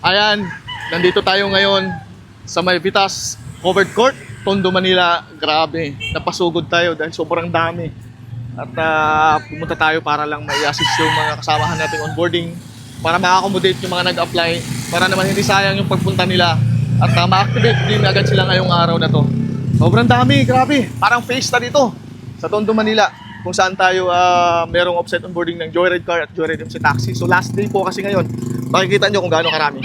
Ayan, nandito tayo ngayon sa May Vitas Covered Court, Tondo, Manila. Grabe, napasugod tayo dahil sobrang dami. At pumunta tayo para lang mai-assist yung mga kasamahan nating onboarding, para ma-accommodate yung mga nag-apply, para naman hindi sayang yung pagpunta nila at ma-activate din agad sila ngayong araw na to. Sobrang dami, grabe. Parang fiesta dito sa Tondo, Manila, kung saan tayo merong offsite onboarding ng Joyride Car at Joyride MC Taxi. So last day po kasi ngayon. Makikita nyo kung gaano karami.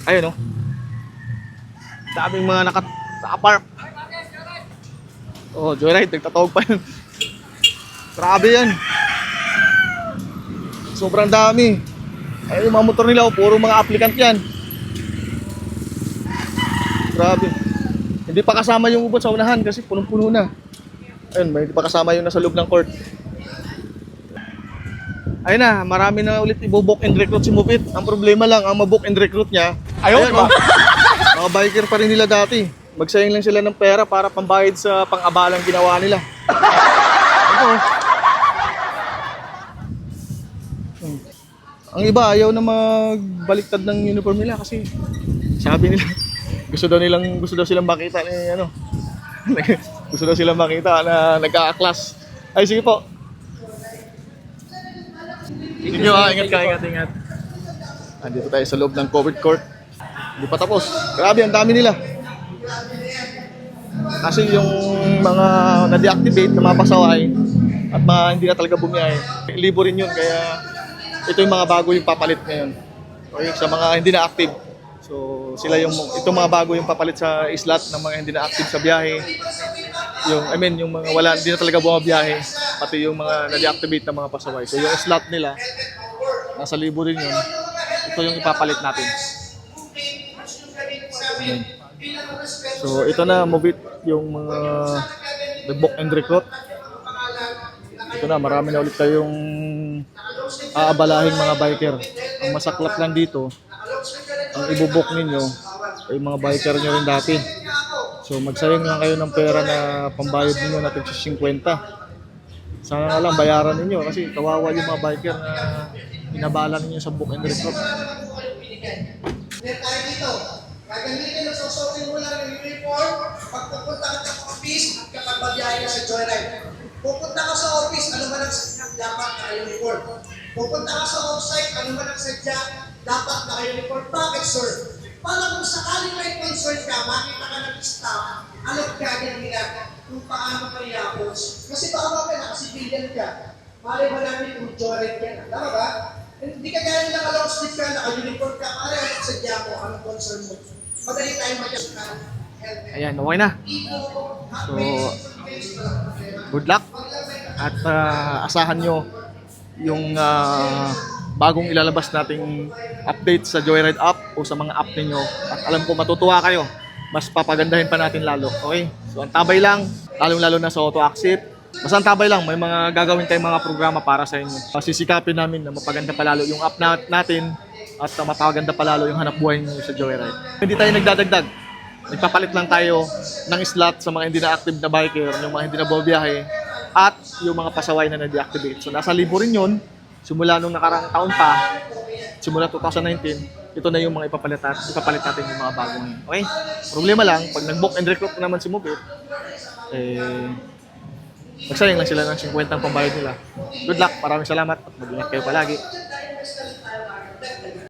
Ayun, no? Daming mga naka-park. Oh, Joyride, nagtatawag pa yun. Grabe yan. Sobrang dami. Ayun, yung mga motor nila, puro mga applicant yan. Grabe. Hindi pa kasama yung ubot sa unahan kasi punong-puno na. Ayun, hindi pa kasama yung nasa loob ng court. Ayun na, marami na ulit i-book and recruit si Mupit. Ang problema lang, ang mabook and recruit niya, ayun ba? Mga biker pa rin nila dati. Magsayang lang sila ng pera para pambayad sa pang-abalang ginawa nila. Ito. Ang iba, ayaw na magbaliktad ng uniform nila kasi sabi nila, gusto daw silang makita ni ano. Gusto daw silang makita na nagka-class. Ay, sige po. Sige, ingat. Andito tayo sa loob ng covered court. Hindi pa tapos. Grabe, ang dami nila. Kasi yung mga na-deactivate na mga pasaway at mga hindi na talaga bumiyahe, libo rin yun. Kaya ito yung mga bago yung papalit ngayon. Okay, sa mga hindi na active. So sila itong mga bago yung papalit sa slot ng mga hindi na active sa biyahe. Yung mga hindi na talaga bumabiyahe, pati yung mga na-deactivate na mga pasaway. So yung slot nila, nasa libo rin yun. Ito yung ipapalit natin. Ayan. So ito na, Mubit, yung mga book and recruit. Ito na, marami na ulit tayong aabalahin mga biker. Ang masaklap lang dito, ang ibubok ninyo ay mga biker nyo rin dati. So magsayang lang kayo ng pera na pambayad ninyo natin sa 50. Sana nga lang bayaran ninyo kasi kawawa yung mga biker na inabala ninyo sa book and recruit. Gagamitin ang susutin mo lang ng uniform pag pupunta ka sa office at kapag babiyahe ka sa Joyride. Pupunta ka sa office, ano man ang sadya, dapat naka-uniform. Pupunta ka sa offsite, ano man ang sadya, dapat naka-uniform. Bakit, sir? Para kung sakaling may concern ka, makita ka ng staff, alam ka nila kung paano ka i-approach. Kasi baka mamaya naka-civilian ka, malay mo namin kung Joyride ka na. Tama ba? Hindi ka gano'n naka-long sleeve ka, naka-uniform ka, para anong sadya mo, anong concern mo. Madali tayo mag-help. Ayan, okay na. So, good luck. At asahan nyo yung bagong ilalabas nating update sa Joyride app o sa mga app ninyo. At alam ko matutuwa kayo. Mas papagandahin pa natin lalo. Okay? So, ang tabay lang, lalong-lalo na sa auto accept. Basta ang tabay lang, may mga gagawin tayong mga programa para sa inyo. Sisikapin namin na mapaganda palalo yung app natin at mapaganda palalo yung hanap buhay nyo sa Joyride. Hindi tayo nagdadagdag. Nagpapalit lang tayo ng slot sa mga hindi na active na biker, yung mga hindi na bumabiyahe, at yung mga pasaway na na-deactivate. So nasa libo rin yun, simula nung nakarang taon pa, simula 2019, ito na yung mga ipapalit natin yung mga bagong yun. Okay? Problema lang, pag nag-book and recruit naman si Mubit, magsayang lang sila ng 50 ang pambayad nila. Good luck, maraming salamat at mag-ingat kayo palagi.